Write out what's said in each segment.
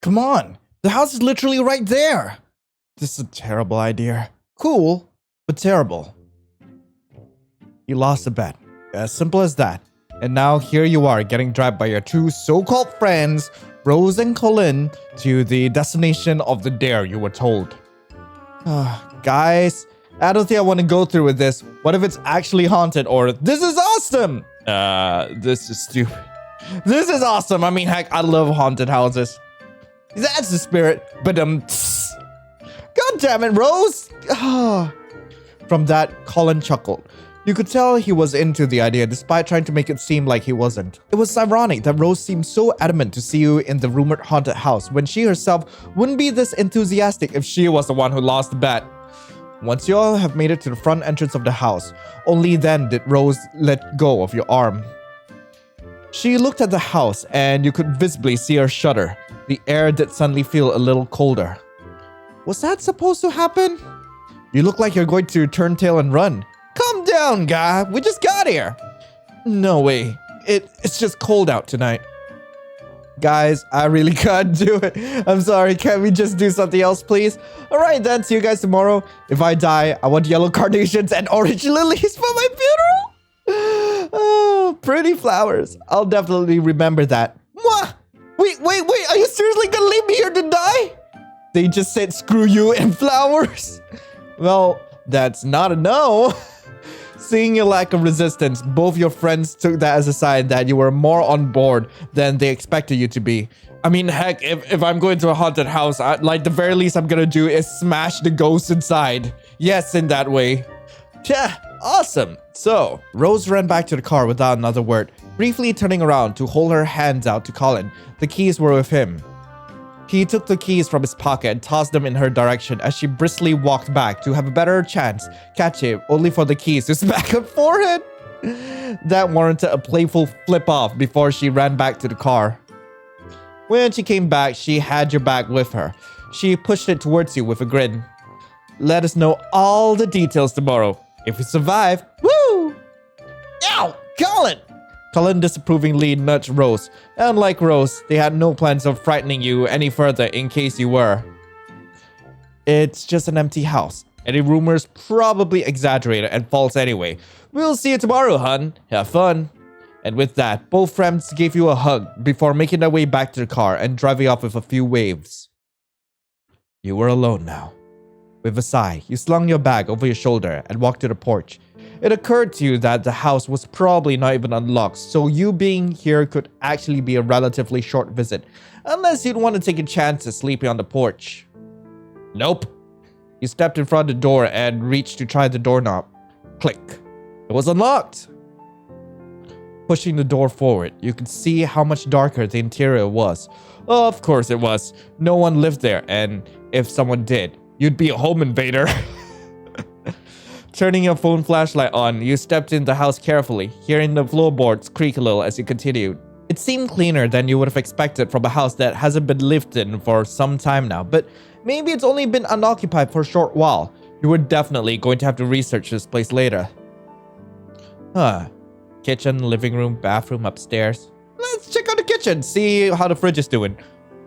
Come on, the house is literally right there. This is a terrible idea. Cool, but terrible. You lost a bet. As simple as that. And now here you are getting dragged by your two so-called friends, Rose and Colin, to the destination of the dare you were told. Guys, I don't think I want to go through with this. What if it's actually haunted or this is awesome? This is stupid. This is awesome. I mean, heck, I love haunted houses. That's the spirit. But God damn it, Rose. From that, Colin chuckled. You could tell he was into the idea despite trying to make it seem like he wasn't. It was ironic that Rose seemed so adamant to see you in the rumored haunted house when she herself wouldn't be this enthusiastic if she was the one who lost the bet. Once you all have made it to the front entrance of the house, only then did Rose let go of your arm. She looked at the house and you could visibly see her shudder. The air did suddenly feel a little colder. Was that supposed to happen? You look like you're going to turn tail and run. Calm down, guy. We just got here. No way. It's just cold out tonight. Guys, I really can't do it. I'm sorry. Can't we just do something else, please? Alright then, see you guys tomorrow. If I die, I want yellow carnations and orange lilies for my funeral. Oh, pretty flowers. I'll definitely remember that. What? Wait. Are you seriously gonna leave me here to die? They just said screw you and flowers. Well, that's not a no. Seeing your lack of resistance, both your friends took that as a sign that you were more on board than they expected you to be. I mean, heck, if I'm going to a haunted house, like the very least I'm gonna do is smash the ghosts inside. Yes, in that way. Yeah, awesome. So, Rose ran back to the car without another word, briefly turning around to hold her hands out to Colin. The keys were with him. He took the keys from his pocket and tossed them in her direction as she briskly walked back to have a better chance catching only for the keys to smack her forehead. That warranted a playful flip-off before she ran back to the car. When she came back, she had your bag with her. She pushed it towards you with a grin. Let us know all the details tomorrow. If we survive, woo! Ow! Colin! Colin disapprovingly nudged Rose. Unlike Rose, they had no plans of frightening you any further in case you were. It's just an empty house. Any rumors probably exaggerated and false anyway. We'll see you tomorrow, hun. Have fun. And with that, both friends gave you a hug before making their way back to the car and driving off with a few waves. You were alone now. With a sigh, you slung your bag over your shoulder and walked to the porch. It occurred to you that the house was probably not even unlocked, so you being here could actually be a relatively short visit, unless you'd want to take a chance at sleeping on the porch. Nope. You stepped in front of the door and reached to try the doorknob. Click. It was unlocked. Pushing the door forward, you could see how much darker the interior was. Of course it was. No one lived there, and if someone did, you'd be a home invader. Turning your phone flashlight on, you stepped in the house carefully, hearing the floorboards creak a little as you continued. It seemed cleaner than you would have expected from a house that hasn't been lived in for some time now, but maybe it's only been unoccupied for a short while. You were definitely going to have to research this place later. Kitchen, living room, bathroom, upstairs. Let's check out the kitchen, see how the fridge is doing.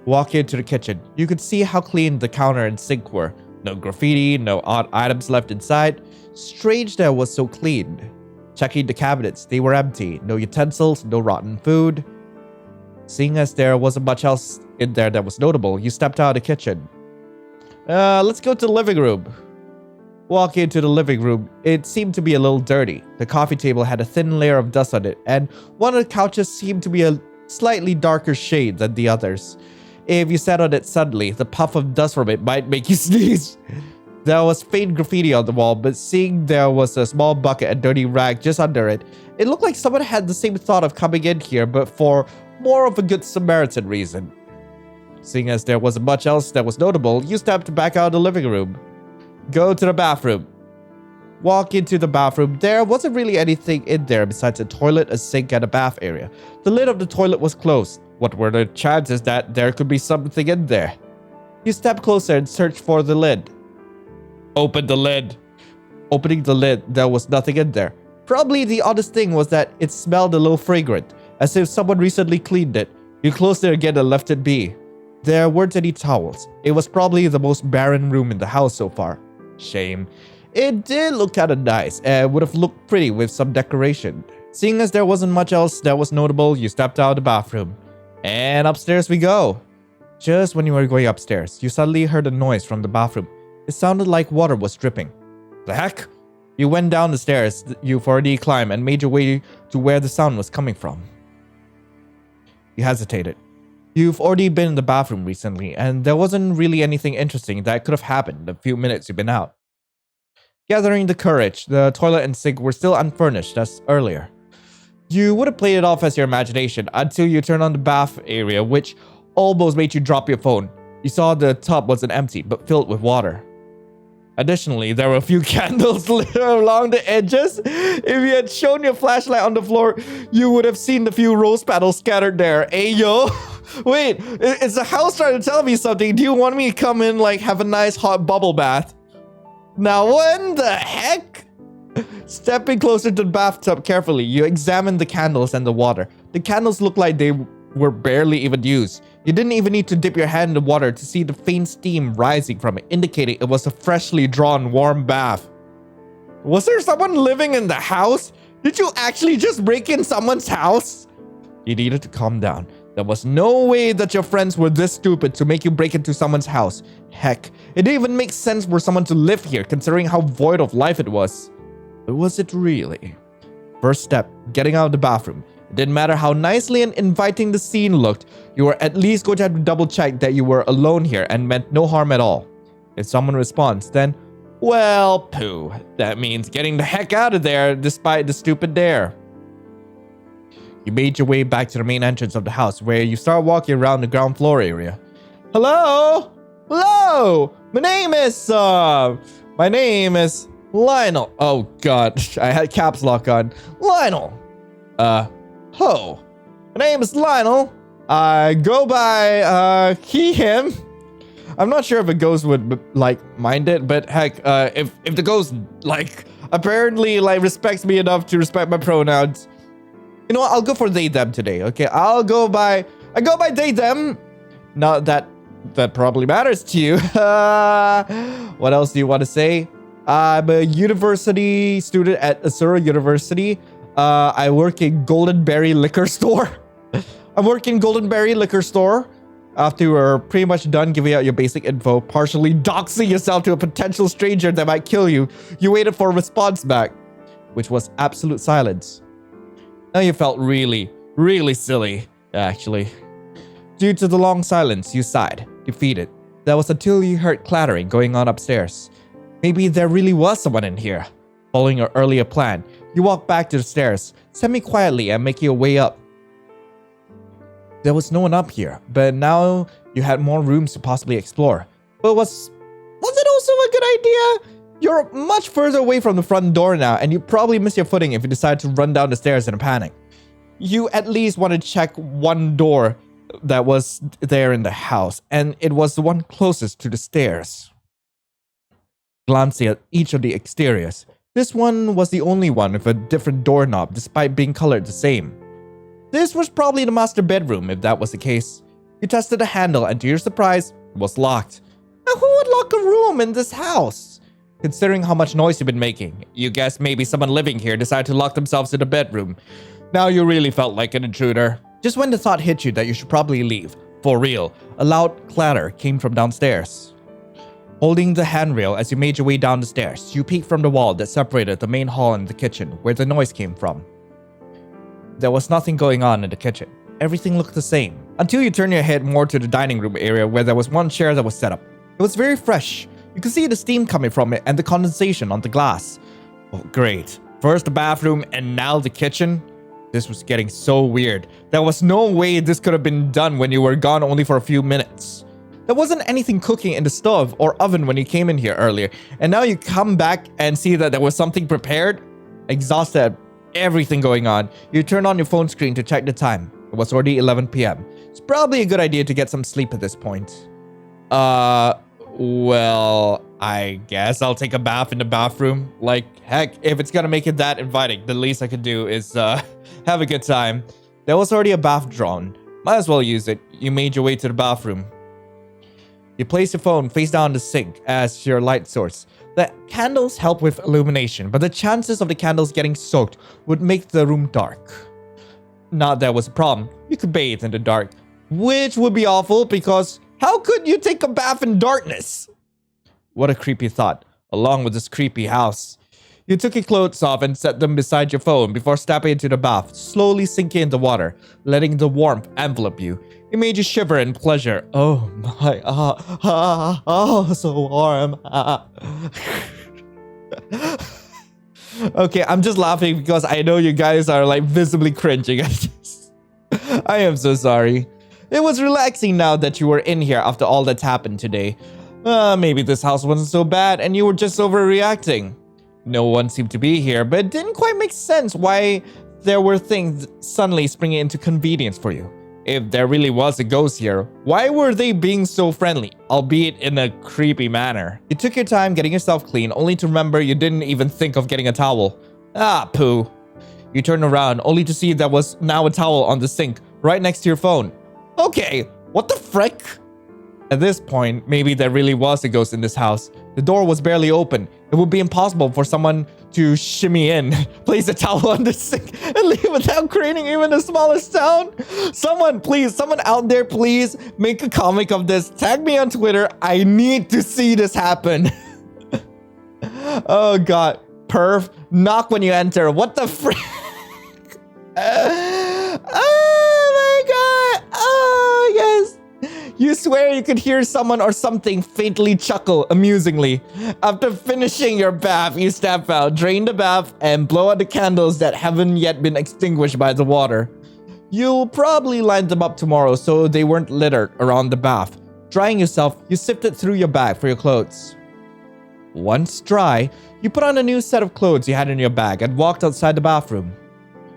Walk into the kitchen. You could see how clean the counter and sink were. No graffiti, no odd items left inside. Strange that it was so clean. Checking the cabinets, they were empty. No utensils, no rotten food. Seeing as there wasn't much else in there that was notable, you stepped out of the kitchen. Let's go to the living room. Walking into the living room, it seemed to be a little dirty. The coffee table had a thin layer of dust on it, and one of the couches seemed to be a slightly darker shade than the others. If you sat on it suddenly, the puff of dust from it might make you sneeze. There was faint graffiti on the wall, but seeing there was a small bucket and dirty rag just under it, it looked like someone had the same thought of coming in here, but for more of a good Samaritan reason. Seeing as there wasn't much else that was notable, you stepped back out of the living room. Go to the bathroom. Walk into the bathroom. There wasn't really anything in there besides a toilet, a sink, and a bath area. The lid of the toilet was closed. What were the chances that there could be something in there? You stepped closer and searched for the lid. Open the lid. Opening the lid, there was nothing in there. Probably the oddest thing was that it smelled a little fragrant, as if someone recently cleaned it. You closed it again and left it be. There weren't any towels. It was probably the most barren room in the house so far. Shame. It did look kinda nice and would have looked pretty with some decoration. Seeing as there wasn't much else that was notable, you stepped out of the bathroom. And upstairs we go. Just when you were going upstairs, you suddenly heard a noise from the bathroom. It sounded like water was dripping. The heck? You went down the stairs you've already climbed and made your way to where the sound was coming from. You hesitated. You've already been in the bathroom recently, and there wasn't really anything interesting that could have happened in the few minutes you've been out. Gathering the courage, the toilet and sink were still unfurnished as earlier. You would have played it off as your imagination until you turned on the bath area, which almost made you drop your phone. You saw the tub wasn't empty, but filled with water. Additionally, there were a few candles lit along the edges. If you had shown your flashlight on the floor, you would have seen the few rose petals scattered there. Hey, yo. Wait, is the house trying to tell me something? Do you want me to come in, like, have a nice hot bubble bath? Now, what in the heck? Stepping closer to the bathtub carefully, you examined the candles and the water. The candles looked like they were barely even used. You didn't even need to dip your hand in the water to see the faint steam rising from it, indicating it was a freshly drawn warm bath. Was there someone living in the house? Did you actually just break in someone's house? You needed to calm down. There was no way that your friends were this stupid to make you break into someone's house. Heck, it didn't even make sense for someone to live here considering how void of life it was. But was it really? First step, getting out of the bathroom. It didn't matter how nicely and inviting the scene looked, you were at least going to have to double check that you were alone here and meant no harm at all. If someone responds, then, well, pooh. That means getting the heck out of there despite the stupid dare. You made your way back to the main entrance of the house where you start walking around the ground floor area. Hello? Hello? My name is Lionel. Oh god, I had caps lock on. Lionel. Ho. My name is Lionel. I go by, he, him. I'm not sure if a ghost would, like, mind it, but heck, if the ghost, like, apparently, like, respects me enough to respect my pronouns, you know what, I'll go for they, them today, okay? I go by they, them. Not that probably matters to you. What else do you want to say? I'm a university student at Asura University. I work in Goldenberry Liquor Store. After you were pretty much done giving out your basic info, partially doxing yourself to a potential stranger that might kill you, you waited for a response back, which was absolute silence. Now you felt really, really silly, actually. Due to the long silence, you sighed, defeated. That was until you heard clattering going on upstairs. Maybe there really was someone in here. Following your earlier plan, you walked back to the stairs, semi-quietly and making your way up. There was no one up here, but now you had more rooms to possibly explore. But was it also a good idea? You're much further away from the front door now, and you probably miss your footing if you decide to run down the stairs in a panic. You at least want to check one door that was there in the house, and it was the one closest to the stairs. Glancing at each of the exteriors, this one was the only one with a different doorknob despite being colored the same. This was probably the master bedroom if that was the case. You tested the handle and to your surprise, it was locked. Now who would lock a room in this house? Considering how much noise you've been making, you guess maybe someone living here decided to lock themselves in the bedroom. Now you really felt like an intruder. Just when the thought hit you that you should probably leave, for real, a loud clatter came from downstairs. Holding the handrail as you made your way down the stairs, you peeked from the wall that separated the main hall and the kitchen, where the noise came from. There was nothing going on in the kitchen. Everything looked the same, until you turned your head more to the dining room area where there was one chair that was set up. It was very fresh. You could see the steam coming from it and the condensation on the glass. Oh, great. First the bathroom and now the kitchen? This was getting so weird. There was no way this could have been done when you were gone only for a few minutes. There wasn't anything cooking in the stove or oven when you came in here earlier, and now you come back and see that there was something prepared? Exhausted at everything going on, you turn on your phone screen to check the time. It was already 11 p.m. It's probably a good idea to get some sleep at this point. Well, I guess I'll take a bath in the bathroom. Like, heck, if it's gonna make it that inviting, the least I could do is, have a good time. There was already a bath drawn. Might as well use it. You made your way to the bathroom. You place your phone face down on the sink as your light source. The candles help with illumination, but the chances of the candles getting soaked would make the room dark. Not that was a problem. You could bathe in the dark, which would be awful because how could you take a bath in darkness? What a creepy thought, along with this creepy house. You took your clothes off and set them beside your phone before stepping into the bath, slowly sinking into water, letting the warmth envelop you. It made you shiver in pleasure. Oh my, so warm. Okay, I'm just laughing because I know you guys are like visibly cringing at this. I am so sorry. It was relaxing now that you were in here after all that's happened today. Maybe this house wasn't so bad and you were just overreacting. No one seemed to be here, but it didn't quite make sense why there were things suddenly springing into convenience for you. If there really was a ghost here, why were they being so friendly, albeit in a creepy manner? You took your time getting yourself clean, only to remember you didn't even think of getting a towel. Ah, poo. You turned around, only to see there was now a towel on the sink, right next to your phone. Okay, what the frick? At this point, maybe there really was a ghost in this house. The door was barely open. It would be impossible for someone to shimmy in, place a towel on the sink, and leave without creating even the smallest sound. Someone, please, someone out there, please make a comic of this. Tag me on Twitter. I need to see this happen. Oh God, perf, knock when you enter. What the frick? Oh my God. Oh yes. You swear you could hear someone or something faintly chuckle amusingly. After finishing your bath, you step out, drain the bath, and blow out the candles that haven't yet been extinguished by the water. You'll probably line them up tomorrow so they weren't littered around the bath. Drying yourself, you sifted through your bag for your clothes. Once dry, you put on a new set of clothes you had in your bag and walked outside the bathroom.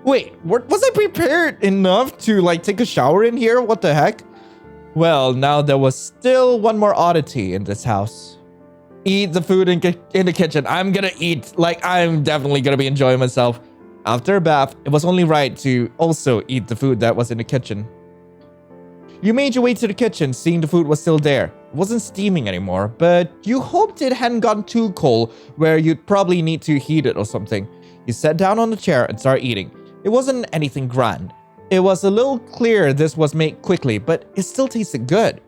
Wait, was I prepared enough to like take a shower in here? What the heck? Well, now there was still one more oddity in this house. Eat the food in the kitchen. I'm gonna eat. Like, I'm definitely gonna be enjoying myself. After a bath, it was only right to also eat the food that was in the kitchen. You made your way to the kitchen, seeing the food was still there. It wasn't steaming anymore, but you hoped it hadn't gotten too cold where you'd probably need to heat it or something. You sat down on the chair and started eating. It wasn't anything grand. It was a little clear this was made quickly, but it still tasted good.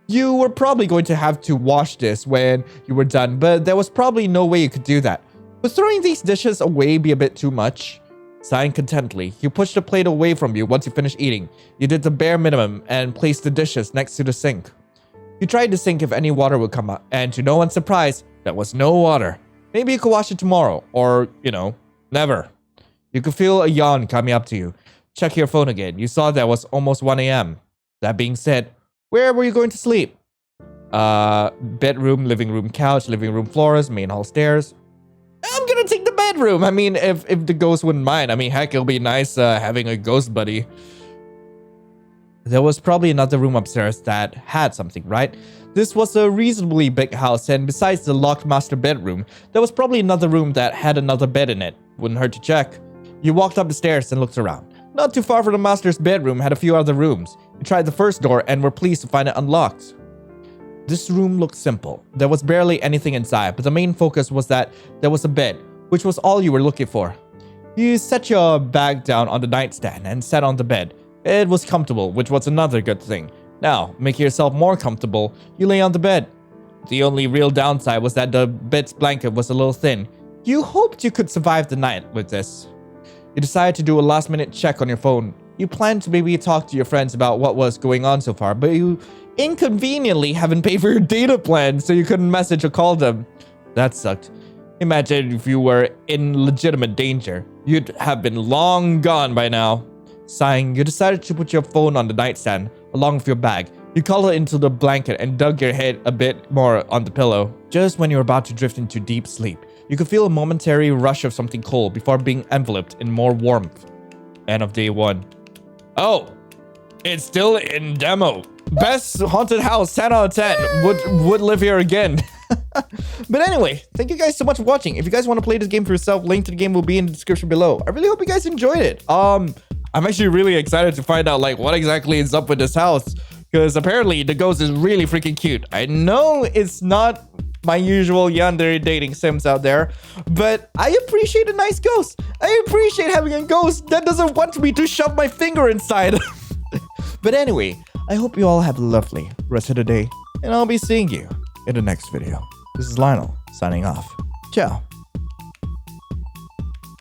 You were probably going to have to wash this when you were done, but there was probably no way you could do that. Would throwing these dishes away be a bit too much? Sighing contentedly, you pushed the plate away from you once you finished eating. You did the bare minimum and placed the dishes next to the sink. You tried the sink if any water would come up, and to no one's surprise, there was no water. Maybe you could wash it tomorrow, or, never. You could feel a yawn coming up to you. Check your phone again. You saw that was almost 1 a.m. That being said, where were you going to sleep? Bedroom, living room, couch, living room floors, main hall stairs. I'm gonna take the bedroom. I mean, if the ghost wouldn't mind. I mean, heck, it'll be nice having a ghost buddy. There was probably another room upstairs that had something, right? This was a reasonably big house, and besides the locked master bedroom, there was probably another room that had another bed in it. Wouldn't hurt to check. You walked up the stairs and looked around. Not too far from the master's bedroom had a few other rooms. You tried the first door and were pleased to find it unlocked. This room looked simple. There was barely anything inside, but the main focus was that there was a bed, which was all you were looking for. You set your bag down on the nightstand and sat on the bed. It was comfortable, which was another good thing. Now, making yourself more comfortable, you lay on the bed. The only real downside was that the bed's blanket was a little thin. You hoped you could survive the night with this. You decided to do a last-minute check on your phone. You planned to maybe talk to your friends about what was going on so far, but you inconveniently haven't paid for your data plan, so you couldn't message or call them. That sucked. Imagine if you were in legitimate danger. You'd have been long gone by now. Sighing, you decided to put your phone on the nightstand, along with your bag. You cuddled into the blanket and dug your head a bit more on the pillow. Just when you were about to drift into deep sleep, you could feel a momentary rush of something cold before being enveloped in more warmth. End of day 1. Oh, it's still in demo. Best haunted house, 10 out of 10. Would live here again. But anyway, thank you guys so much for watching. If you guys want to play this game for yourself, link to the game will be in the description below. I really hope you guys enjoyed it. I'm actually really excited to find out like what exactly is up with this house. because apparently the ghost is really freaking cute. I know it's not my usual yandere dating sims out there, but I appreciate a nice ghost. I appreciate having a ghost that doesn't want me to shove my finger inside. But anyway, I hope you all have a lovely rest of the day, and I'll be seeing you in the next video. This is Lionel signing off. Ciao.